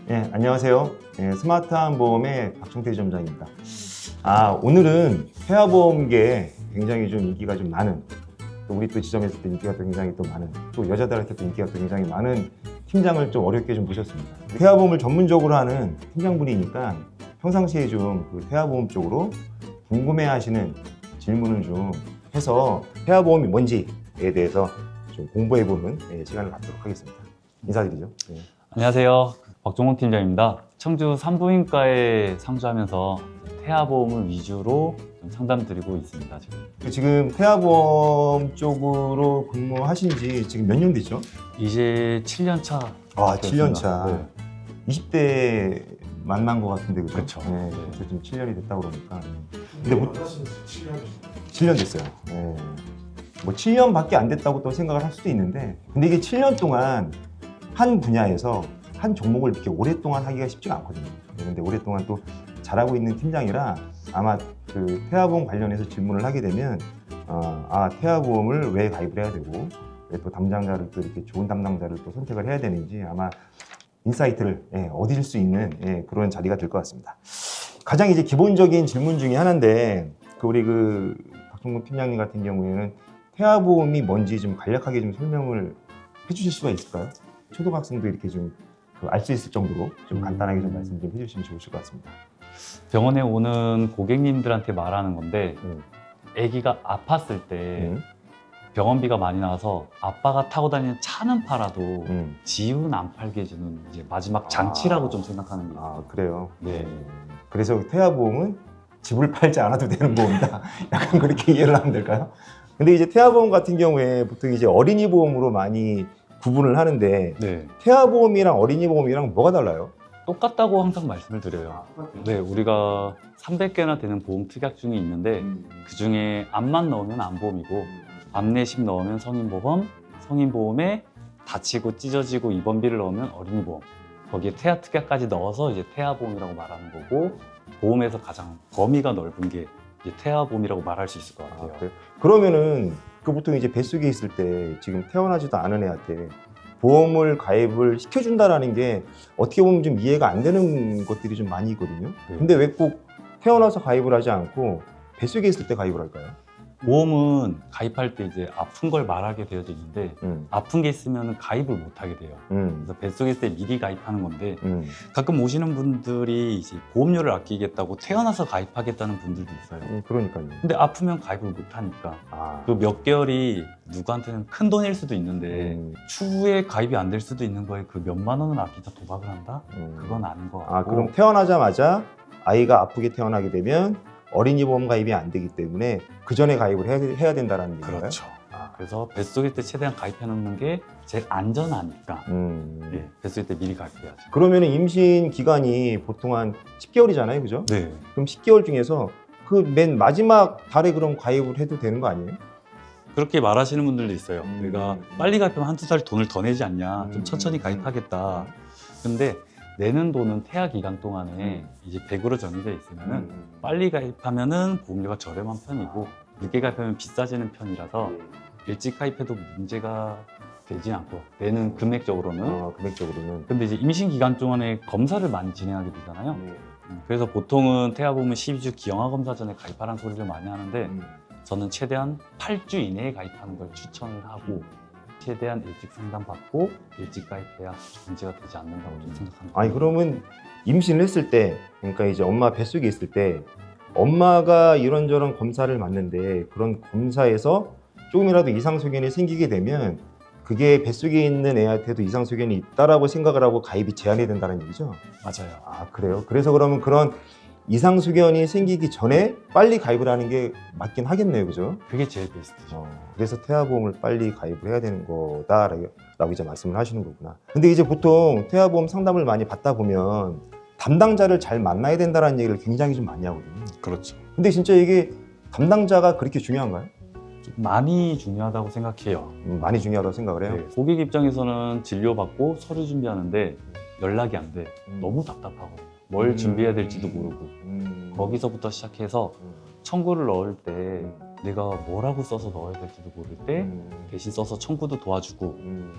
네, 안녕하세요. 스마트한 보험의 박종태 점장입니다. 오늘은 폐화보험계에 굉장히 좀 인기가 좀 많은, 또 우리 또 지점에서 또 인기가 또 굉장히 또 많은, 또 여자들한테 또 인기가 또 굉장히 많은 팀장을 좀 어렵게 좀 모셨습니다. 폐화보험을 전문적으로 하는 팀장분이니까 평상시에 좀 그 폐화보험 쪽으로 궁금해하시는 질문을 좀 해서 폐화보험이 뭔지에 대해서 좀 공부해보는 시간을 갖도록 하겠습니다. 인사드리죠. 네. 안녕하세요. 박종훈 팀장입니다. 청주 산부인과에 상주하면서 태아보험을 위주로 좀 상담드리고 있습니다. 지금 폐화보험 쪽으로 근무하신 지 지금 몇 년 됐죠? 이제 7년 차. 7년 차. 네. 20대 만난 것 같은데, 그죠? 그쵸. 네, 네. 그래서 지금 7년이 됐다 그러니까. 근데 만나신 지 7년 7년 됐어요. 네. 뭐 7년밖에 안 됐다고 또 생각을 할 수도 있는데, 근데 이게 7년 동안 한 분야에서 한 종목을 이렇게 오랫동안 하기가 쉽지가 않거든요. 그런데 오랫동안 또 잘하고 있는 팀장이라 아마 그 폐화보험 관련해서 질문을 하게 되면 폐화보험을 왜 가입을 해야 되고 왜 또 담당자를 또 이렇게 좋은 담당자를 또 선택을 해야 되는지 아마 인사이트를 얻을 수 있는 그런 자리가 될 것 같습니다. 가장 이제 기본적인 질문 중에 하나인데 우리 그 박종훈 팀장님 같은 경우에는 폐화보험이 뭔지 좀 간략하게 좀 설명을 해주실 수가 있을까요? 초등학생도 이렇게 좀 알 수 있을 정도로 좀 간단하게 좀 말씀 좀 해주시면 좋으실 것 같습니다. 병원에 오는 고객님들한테 말하는 건데 아기가 아팠을 때 병원비가 많이 나와서 아빠가 타고 다니는 차는 팔아도 집은 안 팔게 해주는 이제 마지막 장치라고 좀 생각하는 게 있어요. 그래요? 네. 그래서 태아보험은 집을 팔지 않아도 되는 보험이다. 약간 그렇게 이해를 하면 될까요? 근데 이제 태아보험 같은 경우에 보통 이제 어린이 보험으로 많이 구분을 하는데 네. 태아보험이랑 어린이 보험이랑 뭐가 달라요? 똑같다고 항상 말씀을 드려요. 네, 우리가 300개나 되는 보험 특약 중에 있는데 그 중에 암만 넣으면 암보험이고 암내심 넣으면 성인보험, 성인보험에 다치고 찢어지고 입원비를 넣으면 어린이보험, 거기에 태아 특약까지 넣어서 이제 태아보험이라고 말하는 거고 보험에서 가장 범위가 넓은 게 이제 태아보험이라고 말할 수 있을 것 같아요. 그래요? 그러면은 보통 이제 뱃속에 있을 때 지금 태어나지도 않은 애한테 보험을 가입을 시켜준다라는 게 어떻게 보면 좀 이해가 안 되는 것들이 좀 많이 있거든요. 네. 근데 왜 꼭 태어나서 가입을 하지 않고 뱃속에 있을 때 가입을 할까요? 보험은 가입할 때 이제 아픈 걸 말하게 되어져 있는데 음, 아픈 게 있으면 가입을 못 하게 돼요. 그래서 뱃속에 있을 때 미리 가입하는 건데 가끔 오시는 분들이 이제 보험료를 아끼겠다고 태어나서 가입하겠다는 분들도 있어요. 그러니까요. 근데 아프면 가입을 못 하니까 그 몇 개월이 누구한테는 큰 돈일 수도 있는데 추후에 가입이 안 될 수도 있는 거에 그 몇만 원을 아끼자 도박을 한다? 그건 아닌 것 같고. 그럼 태어나자마자 아이가 아프게 태어나게 되면 어린이 보험 가입이 안 되기 때문에 그 전에 가입을 해야 된다는 얘기인가요? 그렇죠. 그래서 뱃속일 때 최대한 가입해 놓는 게 제일 안전하니까 네, 뱃속일 때 미리 가입해야죠. 그러면 임신 기간이 보통 한 10개월이잖아요, 그죠? 네. 그럼 10개월 중에서 그 맨 마지막 달에 그럼 가입을 해도 되는 거 아니에요? 그렇게 말하시는 분들도 있어요. 내가 빨리 가입하면 한두 달 돈을 더 내지 않냐. 좀 천천히 가입하겠다. 근데 내는 돈은 태아 기간 동안에 이제 100으로 정해져 있으면은 빨리 가입하면은 보험료가 저렴한 편이고 늦게 가입하면 비싸지는 편이라서 일찍 가입해도 문제가 되지 않고 내는 금액적으로는. 금액적으로는. 근데 이제 임신 기간 동안에 검사를 많이 진행하게 되잖아요. 그래서 보통은 태아보험은 12주 기형아 검사 전에 가입하라는 소리를 많이 하는데 저는 최대한 8주 이내에 가입하는 걸 추천을 하고 최대한 일찍 상담받고 일찍 가입해야 문제가 되지 않는다고 좀 생각합니다. 아니 그러면 임신을 했을 때, 그러니까 이제 엄마 뱃속에 있을 때 엄마가 이런저런 검사를 받는데 그런 검사에서 조금이라도 이상소견이 생기게 되면 그게 뱃속에 있는 애한테도 이상소견이 있다라고 생각을 하고 가입이 제한이 된다는 얘기죠? 맞아요. 그래요? 그래서 그러면 그런 이상소견이 생기기 전에 빨리 가입을 하는 게 맞긴 하겠네요, 그죠? 그게 제일 베스트죠. 그래서 태아보험을 빨리 가입을 해야 되는 거다라고 이제 말씀을 하시는 거구나. 근데 이제 보통 태아보험 상담을 많이 받다 보면 담당자를 잘 만나야 된다는 얘기를 굉장히 좀 많이 하거든요. 그렇죠. 근데 진짜 이게 담당자가 그렇게 중요한가요? 좀 많이 중요하다고 생각해요. 많이 중요하다고 생각을 해요. 네, 고객 입장에서는 진료받고 서류 준비하는데 연락이 안 돼. 너무 답답하고 뭘 준비해야 될지도 모르고 거기서부터 시작해서 청구를 넣을 때 내가 뭐라고 써서 넣어야 될지도 모를 때 대신 써서 청구도 도와주고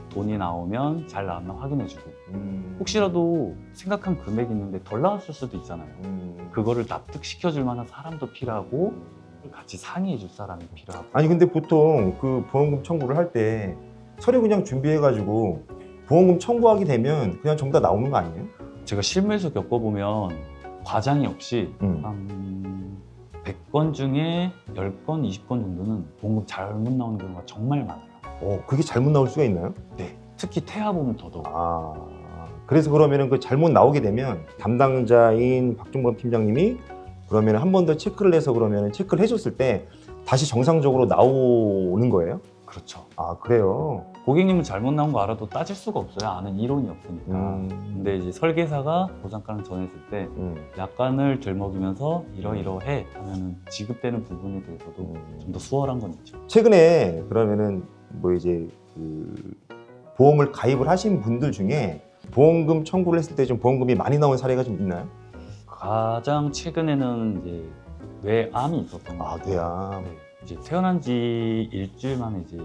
돈이 나오면 잘 나왔나 확인해주고 혹시라도 생각한 금액이 있는데 덜 나왔을 수도 있잖아요. 그거를 납득시켜줄 만한 사람도 필요하고 같이 상의해줄 사람이 필요하고. 아니 근데 보통 그 보험금 청구를 할 때 서류 그냥 준비해가지고 보험금 청구하게 되면 그냥 전부 다 나오는 거 아니에요? 제가 실무에서 겪어보면 과장이 없이 한 100건 중에 10건, 20건 정도는 보험금 잘못 나오는 경우가 정말 많아요. 그게 잘못 나올 수가 있나요? 네. 특히 태아보험 더더욱. 그래서 그러면은 그 잘못 나오게 되면 담당자인 박종범 팀장님이 그러면 한 번 더 체크를 해서 그러면 체크를 해줬을 때 다시 정상적으로 나오는 거예요? 그렇죠. 그래요? 고객님은 잘못 나온 거 알아도 따질 수가 없어요. 아는 이론이 없으니까. 근데 이제 설계사가 보상가랑 전했을 때 약관을 들먹이면서 이러이러해 하면은 지급되는 부분에 대해서도 좀 더 수월한 건 있죠. 최근에 그러면은 뭐 이제 그 보험을 가입을 하신 분들 중에 보험금 청구를 했을 때 좀 보험금이 많이 나온 사례가 좀 있나요? 가장 최근에는 이제 뇌암이 있었던 것 같아요. 뇌암. 네. 이제 태어난 지 일주일 만에 이제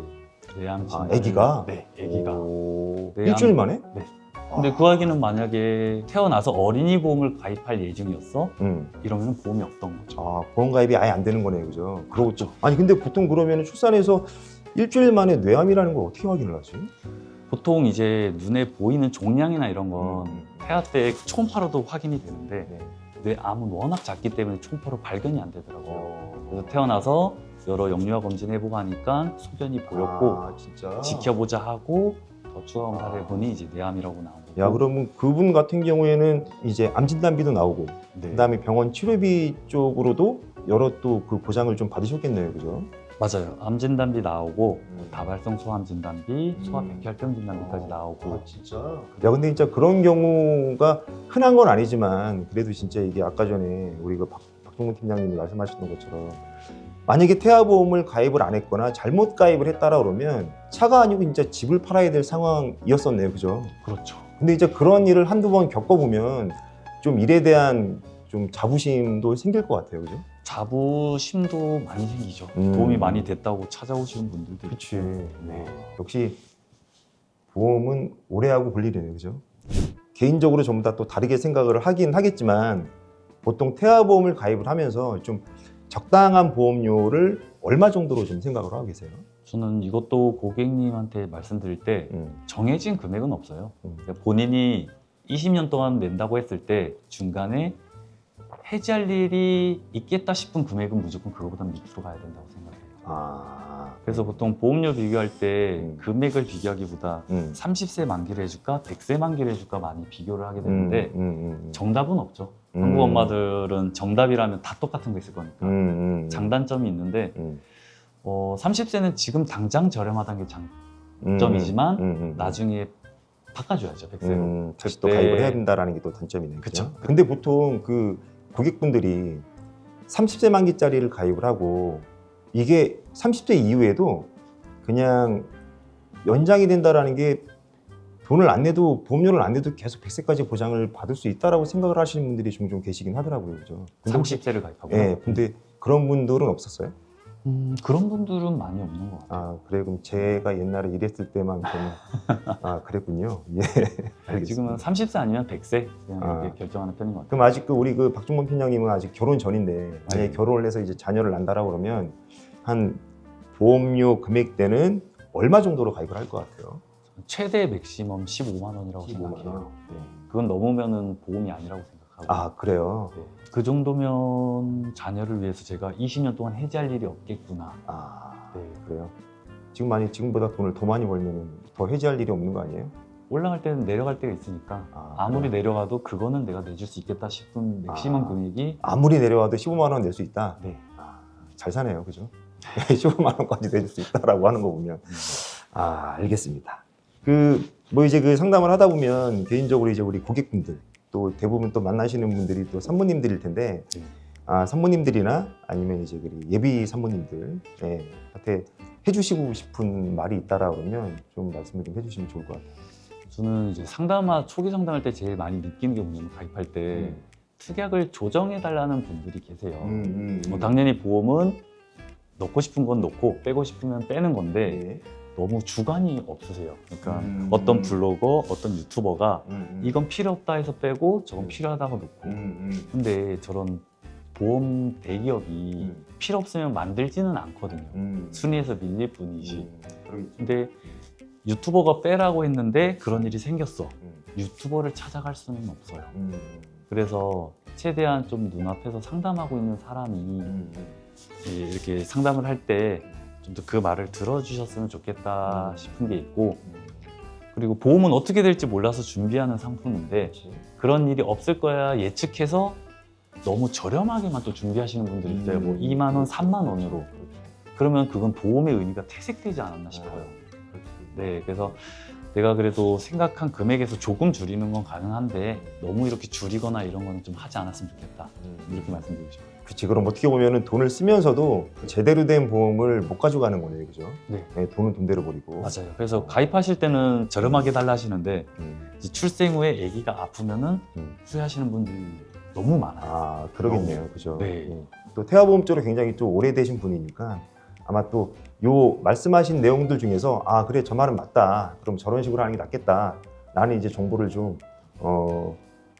뇌암 진단을. 아기가? 네, 아기가. 뇌암. 일주일 만에? 네. 근데 그 아기는 만약에 태어나서 어린이 보험을 가입할 예정이었어? 이러면 보험이 없던 거죠. 보험 가입이 아예 안 되는 거네요, 그죠? 그렇죠. 아니 근데 보통 그러면 출산해서 일주일 만에 뇌암이라는 걸 어떻게 확인을 하지? 보통 이제 눈에 보이는 종양이나 이런 건 태아 때 초음파로도 확인이 되는데 뇌암은 워낙 작기 때문에 초음파로 발견이 안 되더라고요. 그래서 태어나서 여러 영유아 검진해보고 하니까 소변이 보였고 진짜? 지켜보자 하고 더 추가 검사를 해보니 이제 뇌암이라고 나온 거고. 야, 그러면 그분 같은 경우에는 이제 암 진단비도 나오고 네. 그다음에 병원 치료비 쪽으로도 여러 또 그 보장을 좀 받으셨겠네요, 그죠? 맞아요. 암 진단비 나오고 다발성 소암 진단비, 소아 백혈병 진단비까지 나오고. 진짜? 야, 근데 진짜 그런 경우가 흔한 건 아니지만 그래도 진짜 이게 아까 전에 우리 그 박종훈 팀장님이 말씀하셨던 것처럼 만약에 태아보험을 가입을 안 했거나 잘못 가입을 했다라 그러면 차가 아니고 진짜 집을 팔아야 될 상황이었었네요, 그죠? 그렇죠. 근데 이제 그런 일을 한두 번 겪어보면 좀 일에 대한 좀 자부심도 생길 것 같아요, 그죠? 자부심도 많이 생기죠. 도움이 많이 됐다고 찾아오시는 분들도 그치. 네. 역시 보험은 오래 하고 볼 일이네요, 그죠? 개인적으로 전부 다 또 다르게 생각을 하긴 하겠지만 보통 태아보험을 가입을 하면서 좀 적당한 보험료를 얼마 정도로 좀 생각을 하고 계세요? 저는 이것도 고객님한테 말씀드릴 때 정해진 금액은 없어요. 그러니까 본인이 20년 동안 낸다고 했을 때 중간에 해지할 일이 있겠다 싶은 금액은 무조건 그거보다 밑으로 가야 된다고 생각해요. 그래서 보통 보험료 비교할 때 금액을 비교하기보다 30세 만기를 해줄까 100세 만기를 해줄까 많이 비교를 하게 되는데 정답은 없죠. 한국 엄마들은 정답이라면 다 똑같은 거 있을 거니까 장단점이 있는데 30세는 지금 당장 저렴하다는 게 장점이지만 나중에 바꿔줘야죠. 100세로. 다시 또 가입을 해야 된다는 게 또 단점이네요. 그쵸. 근데 보통 그 고객분들이 30세 만기짜리를 가입을 하고 이게 30세 이후에도 그냥 연장이 된다라는 게 돈을 안 내도 보험료를 안 내도 계속 100세까지 보장을 받을 수 있다라고 생각을 하시는 분들이 종종 계시긴 하더라고요, 그죠? 근데 혹시 30세를 가입하고. 네, 근데 그런 분들은 없었어요? 그런 분들은 많이 없는 것 같아요. 그래 그럼 제가 옛날에 일했을 때만큼은 그랬군요. 예, 알겠습니다. 지금은 30세 아니면 100세 그냥 이렇게 결정하는 편인 것 같아요. 그럼 아직 우리 그 박종범 팀장님은 아직 결혼 전인데 만약에 결혼을 해서 이제 자녀를 낳는다라고 그러면 한 보험료 금액대는 얼마 정도로 가입을 할 것 같아요? 최대 맥시멈 15만 원이라고 15만 생각해요. 원? 네. 그건 넘으면은 보험이 아니라고 생각하고. 그래요? 네. 그 정도면 자녀를 위해서 제가 20년 동안 해지할 일이 없겠구나. 네, 그래요? 지금 만약 지금보다 돈을 더 많이 벌면 더 해지할 일이 없는 거 아니에요? 올라갈 때는 내려갈 때가 있으니까 아무리 내려가도 그거는 내가 내줄 수 있겠다 싶은 맥시멈 금액이 아무리 내려와도 15만 원 낼 수 있다? 네. 잘 사네요, 그죠? 15만 원까지 내줄 수 있다라고 하는 거 보면 알겠습니다. 뭐 이제 그 상담을 하다 보면 개인적으로 이제 우리 고객분들 또 대부분 또 만나시는 분들이 또 산모님들일 텐데 산모님들이나 아니면 이제 그 예비 산모님들 한테 해주시고 싶은 말이 있다라 그러면 좀 말씀을 좀 해주시면 좋을 것 같아요. 저는 이제 초기 상담할 때 제일 많이 느끼는 게 뭐냐면 가입할 때 특약을 조정해 달라는 분들이 계세요. 당연히 보험은 넣고 싶은 건 넣고 빼고 싶으면 빼는 건데 네. 너무 주관이 없으세요. 그러니까 음. 어떤 블로거, 어떤 유튜버가 음. 이건 필요 없다 해서 빼고 저건 필요하다고 넣고 근데 저런 보험 대기업이 필요 없으면 만들지는 않거든요. 순위에서 밀릴 뿐이지. 그러겠죠. 근데 유튜버가 빼라고 했는데 그런 일이 생겼어. 유튜버를 찾아갈 수는 없어요. 그래서 최대한 좀 눈앞에서 상담하고 있는 사람이 이렇게 상담을 할 때 좀 더 그 말을 들어주셨으면 좋겠다 싶은 게 있고, 그리고 보험은 어떻게 될지 몰라서 준비하는 상품인데 그런 일이 없을 거야 예측해서 너무 저렴하게만 또 준비하시는 분들이 있어요. 뭐 2만 원, 3만 원으로. 그러면 그건 보험의 의미가 퇴색되지 않았나 싶어요. 네, 그래서 내가 그래도 생각한 금액에서 조금 줄이는 건 가능한데 너무 이렇게 줄이거나 이런 거는 좀 하지 않았으면 좋겠다. 이렇게 말씀드리고 싶어요. 그치. 그럼 어떻게 보면은 돈을 쓰면서도 제대로 된 보험을 못 가져가는 거네요, 그죠? 네. 돈은 돈대로 버리고. 맞아요. 그래서 가입하실 때는 저렴하게 달라 하시는데 이제 출생 후에 아기가 아프면은 후회하시는 분들이 너무 많아요. 아, 그러겠네요, 그죠? 네. 또 태아보험 쪽으로 굉장히 또 오래되신 분이니까 아마 또 요 말씀하신 내용들 중에서 아 그래 저 말은 맞다. 그럼 저런 식으로 하는 게 낫겠다. 나는 이제 정보를 좀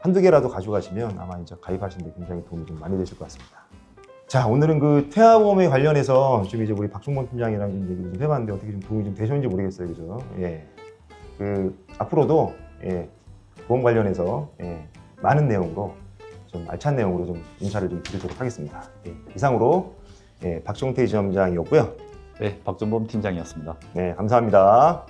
한두 개라도 가져가시면 아마 이제 가입하시는 데 굉장히 도움이 좀 많이 되실 것 같습니다. 자, 오늘은 그 태아보험에 관련해서 좀 이제 우리 박종범 팀장이랑 좀 얘기를 좀 해봤는데 어떻게 좀 도움이 좀 되셨는지 모르겠어요, 그죠? 예. 그 앞으로도 보험 관련해서 많은 내용으로 좀 알찬 내용으로 좀 인사를 좀 드리도록 하겠습니다. 이상으로 박종태 지점장이었고요. 네, 박준범 팀장이었습니다. 네, 감사합니다.